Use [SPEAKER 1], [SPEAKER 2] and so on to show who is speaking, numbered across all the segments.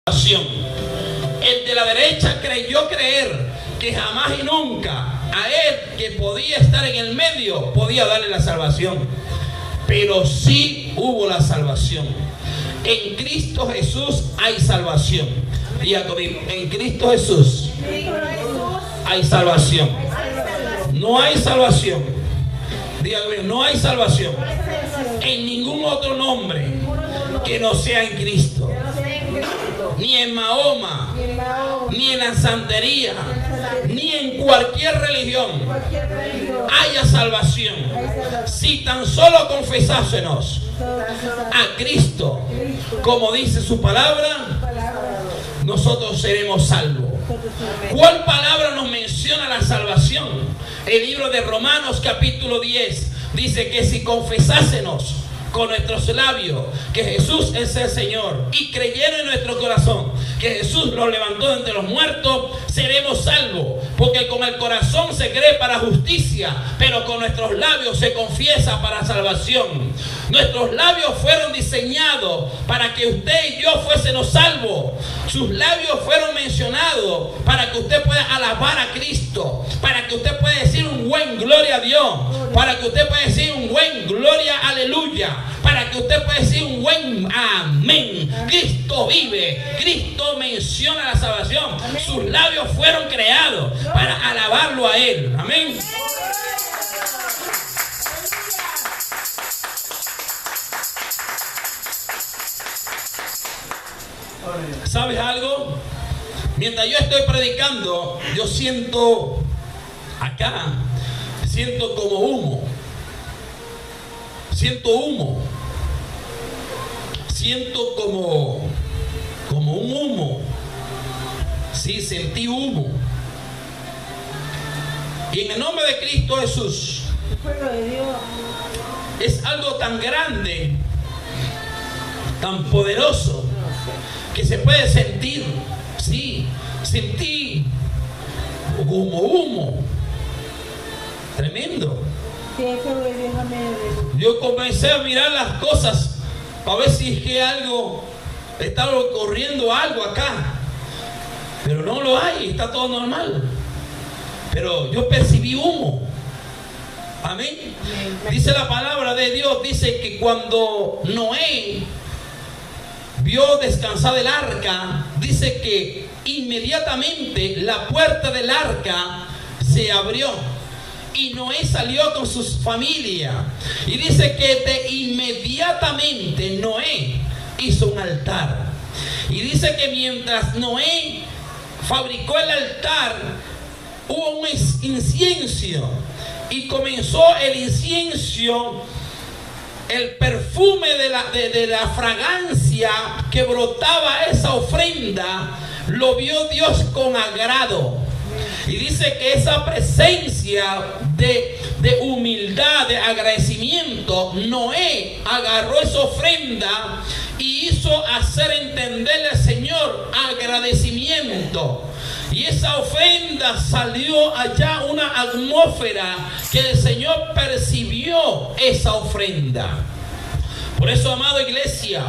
[SPEAKER 1] El de la derecha creyó creer que jamás y nunca a él, que podía estar en el medio, podía darle la salvación. Pero sí hubo la salvación. En Cristo Jesús hay salvación. Diga conmigo, en Cristo Jesús hay salvación. No hay salvación. Diga conmigo, no hay salvación en ningún otro nombre que no sea en Cristo. Ni en Mahoma, ni en la santería, ni en cualquier religión haya salvación. Si tan solo confesásemos a Cristo, como dice su palabra, nosotros seremos salvos. ¿Cuál palabra nos menciona la salvación? El libro de Romanos capítulo 10 dice que si confesásemos con nuestros labios que Jesús es el Señor y creyendo en nuestro corazón que Jesús lo levantó de entre los muertos, seremos salvos. Porque con el corazón se cree para justicia, pero con nuestros labios se confiesa para salvación. Nuestros labios fueron diseñados para que usted y yo fuésemos salvos. Sus labios fueron mencionados para que usted pueda alabar a Cristo, para que usted pueda decir un buen gloria a Dios, para que usted pueda decir un buen gloria aleluya, para que usted pueda decir un buen amén. Cristo vive, Cristo menciona la salvación. Sus labios fueron creados para alabarlo a Él. Amén. ¿Sabes algo? Mientras yo estoy predicando, yo siento acá, siento como humo. Siento humo. Siento como un humo. Sí, sentí humo. Y en el nombre de Cristo Jesús, es algo tan grande, tan poderoso, que se puede sentir. Sí, sentí como humo. Tremendo. Yo comencé a mirar las cosas para ver si es que algo está ocurriendo, algo acá, pero no lo hay, está todo normal. Pero yo percibí humo. Amén. Dice la palabra de Dios, dice que cuando Noé vio descansar el arca, dice que inmediatamente la puerta del arca se abrió y Noé salió con su familia. Y dice que de inmediatamente Noé hizo un altar. Y dice que mientras Noé fabricó el altar, hubo un incienso. Y comenzó el incienso, el perfume de la fragancia que brotaba esa ofrenda, lo vio Dios con agrado. Y dice que esa presencia de humildad, de agradecimiento, Noé agarró esa ofrenda y hizo hacer entenderle al Señor agradecimiento. Y esa ofrenda salió allá una atmósfera que el Señor percibió esa ofrenda. Por eso, amada iglesia,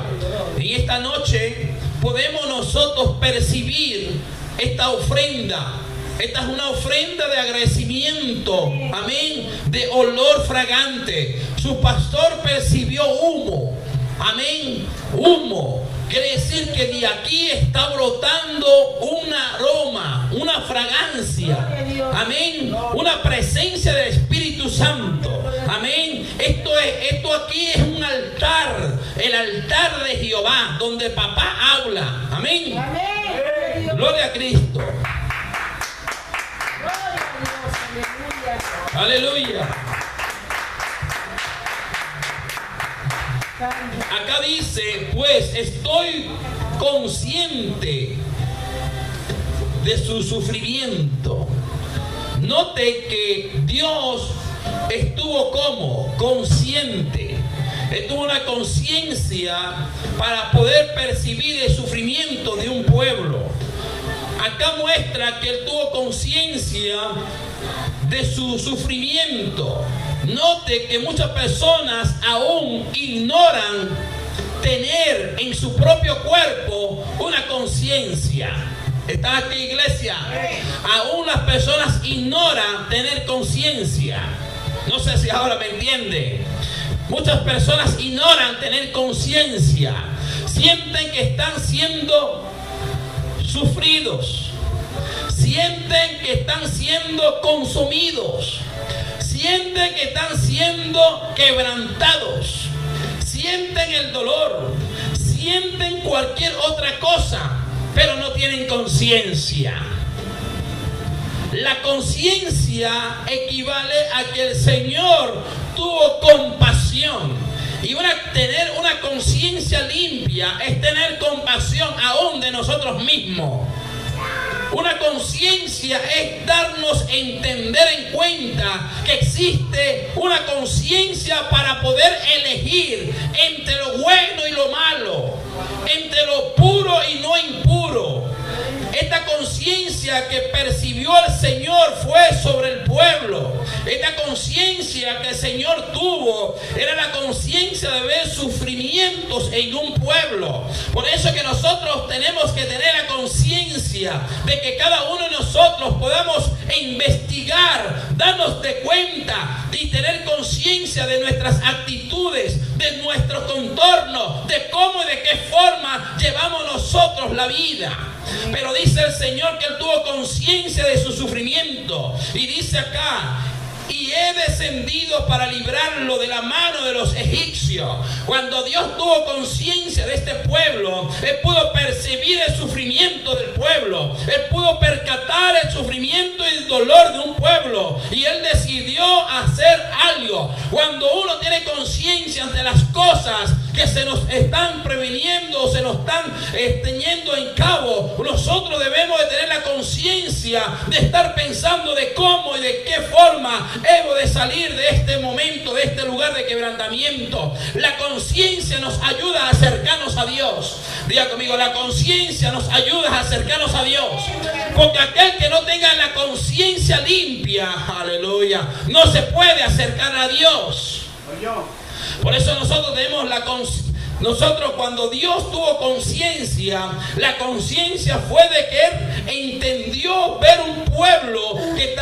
[SPEAKER 1] en esta noche podemos nosotros percibir esta ofrenda. Esta es una ofrenda de agradecimiento, amén, de olor fragante. Su pastor percibió humo, amén, humo. Quiere decir que de aquí está brotando un aroma, una fragancia, amén, una presencia del Espíritu Santo, amén. Esto aquí es un altar, el altar de Jehová, donde papá habla, amén. Gloria a Cristo. Aleluya. Acá dice, pues estoy consciente de su sufrimiento. Note que Dios estuvo como consciente. Tuvo una conciencia para poder percibir el sufrimiento de un pueblo. Acá muestra que él tuvo conciencia de su sufrimiento. Note que muchas personas aún ignoran tener en su propio cuerpo una conciencia. ¿Están aquí, iglesia? Aún las personas ignoran tener conciencia. No sé si ahora me entiende. Muchas personas ignoran tener conciencia. Sienten que están siendo sufridos. Sienten que están siendo consumidos. Sienten que están siendo quebrantados. Sienten el dolor. Sienten cualquier otra cosa, pero no tienen conciencia. La conciencia equivale a que el Señor tuvo compasión. Y tener una conciencia limpia es tener compasión aún de nosotros mismos. Una conciencia es darnos a entender en cuenta que existe una conciencia para poder elegir entre lo bueno y lo malo, entre lo puro y no impuro. Esta conciencia que percibió el Señor fue sobre el pueblo. Esta conciencia que el Señor tuvo era la conciencia de ver sufrimientos en un pueblo. Por eso que nosotros tenemos que tener la conciencia de que cada uno de nosotros podamos investigar, darnos de cuenta y tener conciencia de nuestras actitudes, de nuestro contorno, de cómo y de qué forma llevamos nosotros la vida. Pero dice el Señor que Él tuvo conciencia de su sufrimiento. Y dice acá: y he descendido para librarlo de la mano de los egipcios. Cuando Dios tuvo conciencia de este pueblo, Él pudo percibir el sufrimiento del pueblo. Él pudo percatar el sufrimiento y el dolor de un pueblo. Y Él decidió hacer algo. Cuando uno tiene conciencia de las cosas que se nos están previniendo, se nos están teniendo en cabo, nosotros debemos de tener la conciencia de estar pensando de cómo y de qué forma hemos de salir de este momento, de este lugar de quebrantamiento. La conciencia nos ayuda a acercarnos a Dios. Diga conmigo: la conciencia nos ayuda a acercarnos a Dios. Porque aquel que no tenga la conciencia limpia, aleluya, no se puede acercar a Dios. Por eso nosotros tenemos nosotros, cuando Dios tuvo conciencia, la conciencia fue de que Él entendió ver un pueblo que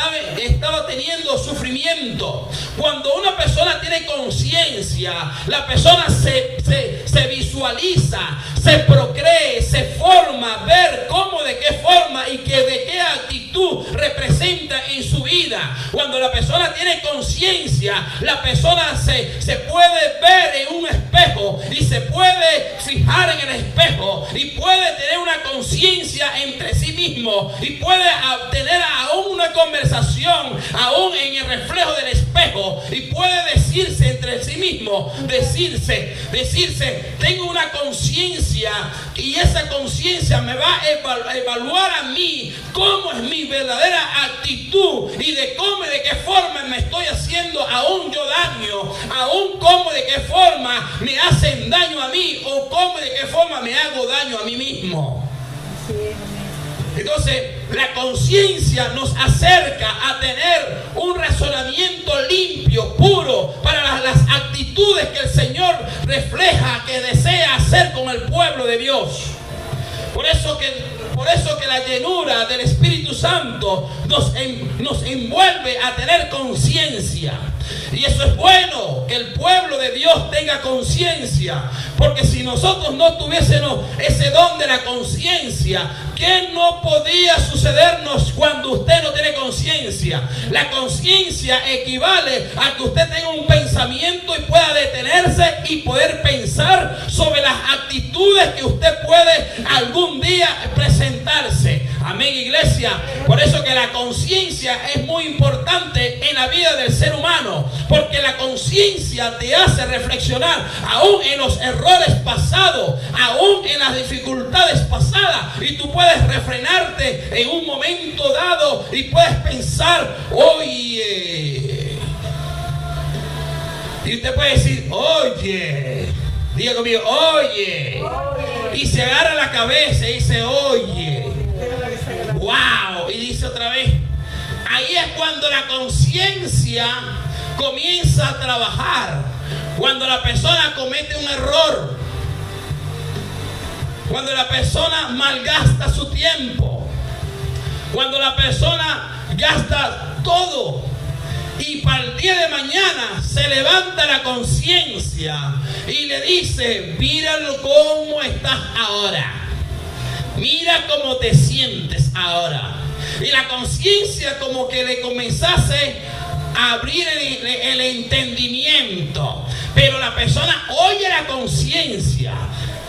[SPEAKER 1] estaba teniendo sufrimiento. Cuando una persona tiene conciencia, la persona se visualiza, se procree, se forma, ver cómo, de qué forma y de qué actitud representa en su vida. Cuando la persona tiene conciencia, la persona se puede ver en un espejo y se puede fijar en el espejo y puede tener una conciencia entre sí mismo y puede tener aún una conversación aún en el reflejo del espejo y puede decirse entre sí mismo, decirse, tengo una conciencia y esa conciencia me va a evaluar a mí cómo es mi verdadera actitud y de cómo y de qué forma me estoy haciendo aún yo daño, aún cómo y de qué forma me hacen daño a mí o cómo y de qué forma me hago daño a mí mismo. Entonces, la conciencia nos acerca a tener un razonamiento limpio, puro, para las actitudes que el Señor refleja, que desea hacer con el pueblo de Dios. Por eso que la llenura del Espíritu Santo nos envuelve a tener conciencia. Y eso es bueno, que el pueblo de Dios tenga conciencia. Porque si nosotros no tuviésemos ese don de la conciencia, ¿qué no podía sucedernos cuando usted no tiene conciencia? La conciencia equivale a que usted tenga un pensamiento y pueda detenerse y poder pensar sobre las actitudes que usted puede algún día presentarse. Amén, iglesia. Por eso que la conciencia es muy importante en la vida del ser humano, porque la conciencia te hace reflexionar aún en los errores pasados, aún en las dificultades pasadas, y tú puedes refrenarte en un momento dado y puedes pensar: oye, y usted puede decir: oye, diga conmigo, oye, y se agarra la cabeza y dice: oye, wow, y dice otra vez. Ahí es cuando la conciencia comienza a trabajar. Cuando la persona comete un error, Cuando la persona malgasta su tiempo, cuando la persona gasta todo y para el día de mañana se levanta la conciencia y le dice: míralo cómo estás ahora, mira cómo te sientes ahora. Y la conciencia como que le comenzase a abrir el entendimiento. Pero la persona oye la conciencia,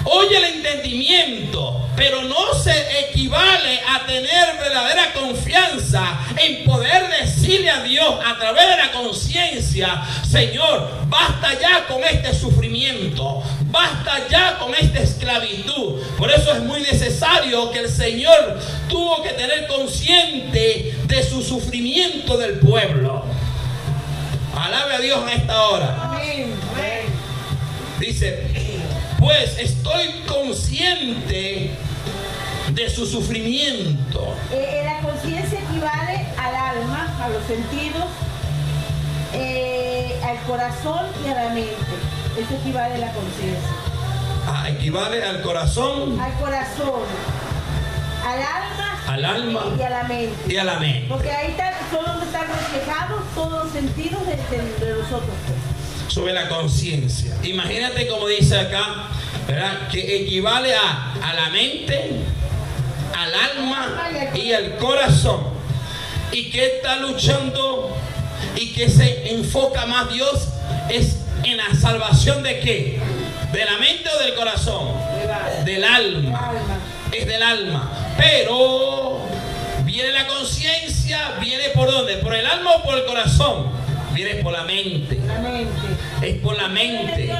[SPEAKER 1] oye el entendimiento, pero no se equivale a tener verdadera confianza en poder decirle a Dios a través de la conciencia: Señor, basta ya con este sufrimiento, basta ya con esta esclavitud. Por eso es muy necesario que el Señor tuvo que tener consciente de su sufrimiento del pueblo. Alabe a Dios en esta hora.
[SPEAKER 2] Amén.
[SPEAKER 1] Dice: pues estoy consciente de su sufrimiento.
[SPEAKER 2] La conciencia equivale al alma, a los sentidos, al corazón y a la mente. Eso equivale a la conciencia.
[SPEAKER 1] Equivale al corazón,
[SPEAKER 2] al alma y a la mente.
[SPEAKER 1] Y a la mente.
[SPEAKER 2] Porque ahí son donde están reflejados todos los sentidos de nosotros.
[SPEAKER 1] Sobre la conciencia. Imagínate como dice acá, ¿verdad? Que equivale a la mente, al alma y al corazón. Y que está luchando y que se enfoca más Dios es en la salvación de ¿qué? ¿De la mente o del corazón? Del alma. Es del alma. Pero viene la conciencia, ¿viene por dónde? ¿Por el alma o por el corazón? Viene por la mente. Es por la mente.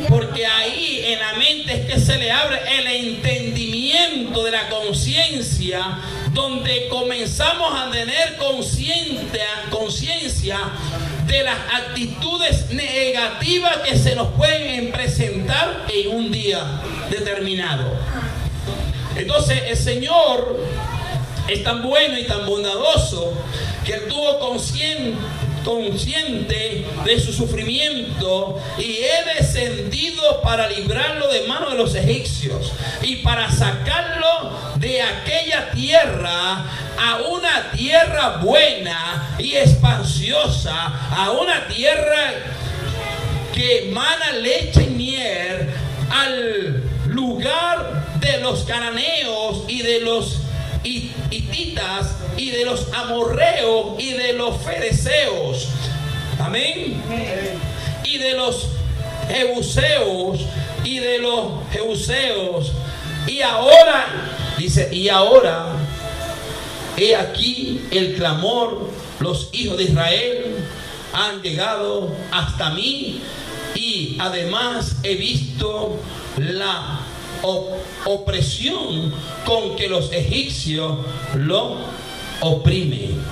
[SPEAKER 1] Porque ahí en la mente es que se le abre el entendimiento de la conciencia, donde comenzamos a tener conciencia de las actitudes negativas que se nos pueden presentar en un día determinado. Entonces el Señor es tan bueno y tan bondadoso que Él tuvo consciente de su sufrimiento y he descendido para librarlo de manos de los egipcios y para sacarlo de aquella tierra a una tierra buena y espaciosa, a una tierra que emana leche y miel, al lugar de los cananeos y de los hititas y de los amorreos y de los fereceos, amén, y de los jebuseos y de los jebuseos. Y ahora dice: y ahora he aquí el clamor, los hijos de Israel han llegado hasta mí, y además he visto la opresión con que los egipcios lo oprimen.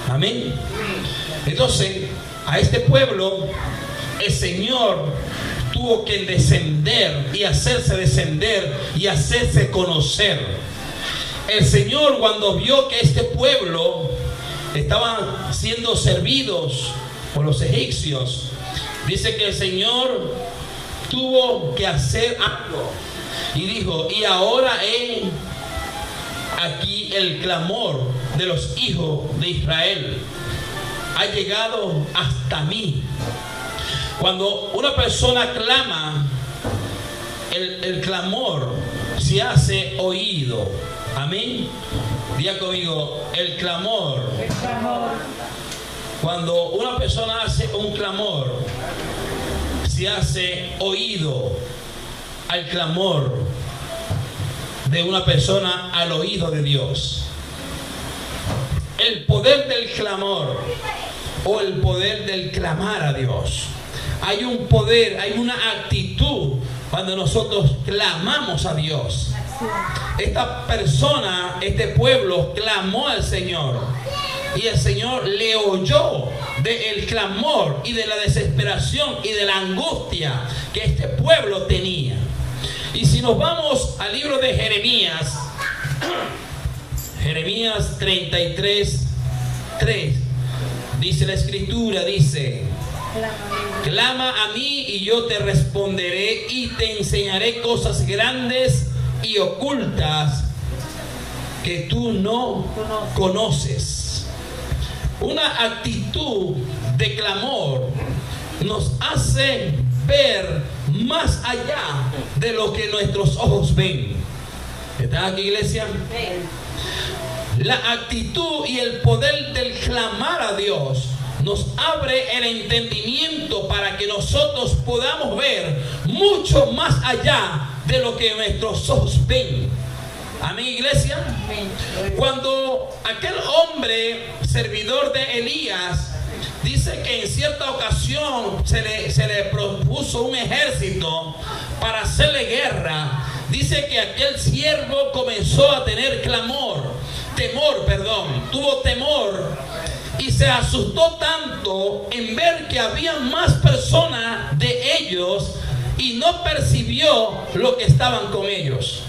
[SPEAKER 1] Amén. Entonces, a este pueblo el Señor tuvo que descender y hacerse descender y hacerse conocer. El Señor, cuando vio que este pueblo estaban siendo servidos por los egipcios, dice que el Señor tuvo que hacer algo. Y dijo: y ahora he aquí el clamor de los hijos de Israel ha llegado hasta mí. Cuando una persona clama, el clamor se hace oído. Amén. Diga conmigo: el clamor. Cuando una persona hace un clamor, se hace oído al clamor de una persona al oído de Dios. El poder del clamor o el poder del clamar a Dios. Hay un poder, hay una actitud cuando nosotros clamamos a Dios. Esta persona, este pueblo clamó al Señor y el Señor le oyó del clamor y de la desesperación y de la angustia que este pueblo tenía. Y si nos vamos al libro de Jeremías, Jeremías 33:3, dice la escritura, dice: clama a mí y yo te responderé y te enseñaré cosas grandes y ocultas que tú no conoces. Una actitud de clamor nos hace ver más allá de lo que nuestros ojos ven. ¿Estás aquí, iglesia? La actitud y el poder del clamar a Dios nos abre el entendimiento para que nosotros podamos ver mucho más allá de lo que nuestros ojos ven. Amén, iglesia. Cuando aquel hombre, servidor de Elías, dice que en cierta ocasión se le propuso un ejército para hacerle guerra, dice que aquel siervo comenzó a tener tuvo temor y se asustó tanto en ver que había más personas de ellos y no percibió lo que estaban con ellos.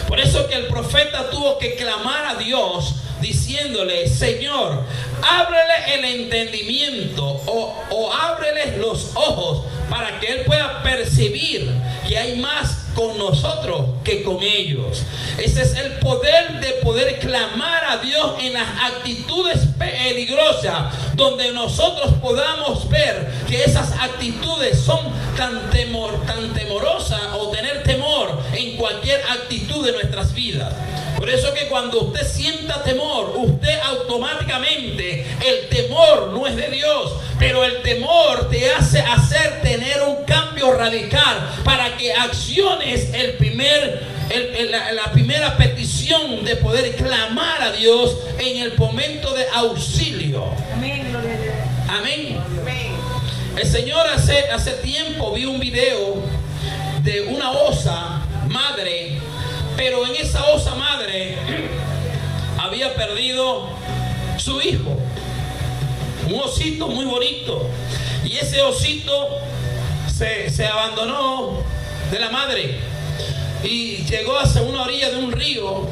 [SPEAKER 1] Por eso que el profeta tuvo que clamar a Dios diciéndole: Señor, ábrele el entendimiento o ábrele los ojos para que él pueda percibir que hay más con nosotros que con ellos. Ese es el poder de poder clamar a Dios en las actitudes peligrosas, donde nosotros podamos ver que esas actitudes son tan temorosas, o tener temor en cualquier actitud de nuestras vidas. Por eso que cuando usted sienta temor, usted automáticamente, el temor no es de Dios, pero el temor te hace tener un cambio radical para que acciones la primera petición de poder clamar a Dios en el momento de auxilio.
[SPEAKER 2] Amén, gloria a Dios.
[SPEAKER 1] Amén. El Señor hace tiempo vi un video de una osa madre, pero en esa osa madre había perdido su hijo, un osito muy bonito, y ese osito se abandonó de la madre y llegó hacia una orilla de un río,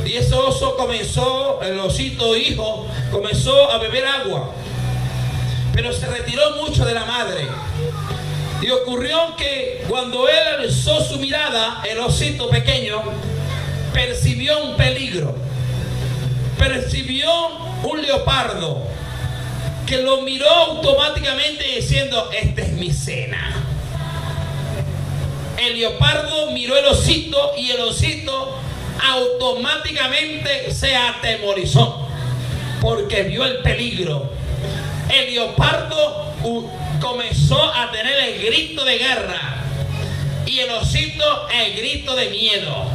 [SPEAKER 1] y ese oso el osito hijo comenzó a beber agua, pero se retiró mucho de la madre. Y ocurrió que cuando él alzó su mirada, el osito pequeño percibió un peligro, percibió un leopardo que lo miró automáticamente diciendo: esta es mi cena. El leopardo miró el osito y el osito automáticamente se atemorizó porque vio el peligro. El leopardo comenzó a tener el grito de guerra y el osito el grito de miedo,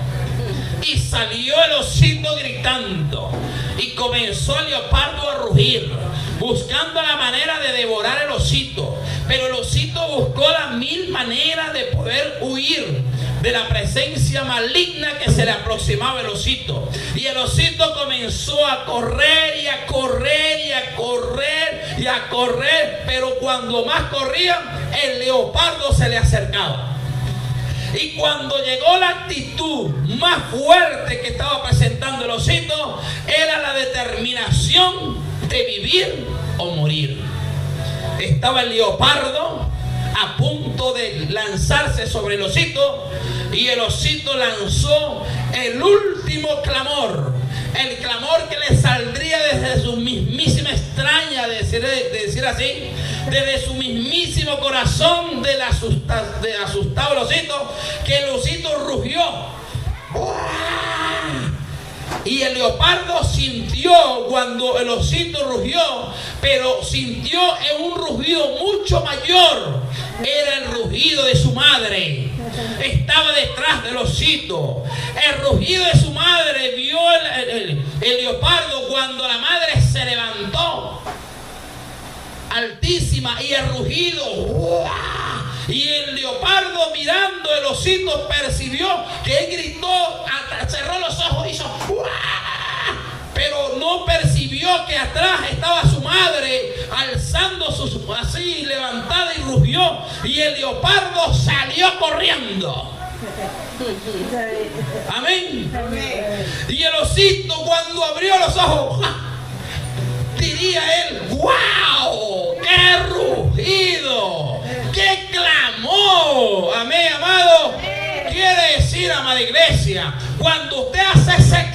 [SPEAKER 1] y salió el osito gritando y comenzó el leopardo a rugir buscando la manera de devorar el osito, pero el osito buscó las mil maneras de poder huir de la presencia maligna que se le aproximaba al osito. Y el osito comenzó a correr y a correr y a correr y a correr, pero cuando más corría, el leopardo se le acercaba. Y cuando llegó la actitud más fuerte que estaba presentando el osito, era la determinación de vivir o morir. Estaba el leopardo a punto de lanzarse sobre el osito, y el osito lanzó el último clamor, el clamor que le saldría desde su mismísima extraña, de decir así, desde su mismísimo corazón de asustado el osito, que el osito rugió. Y el leopardo sintió cuando el osito rugió, pero sintió un rugido mucho mayor. Era el rugido de su madre. Estaba detrás del osito. El rugido de su madre vio el leopardo cuando la madre se levantó altísima, y el rugido, y el leopardo mirando el osito percibió que él gritó, cerró los ojos, hizo pero no percibió que atrás estaba su madre alzando así levantada, y rugió, y el leopardo salió corriendo. Amén. Y el osito, cuando abrió los ojos, diría él: ¡wow! ¡Qué rugido! ¡Qué clamor! Amén, amado. ¡Qué quiere decir, amada iglesia, cuando usted hace ese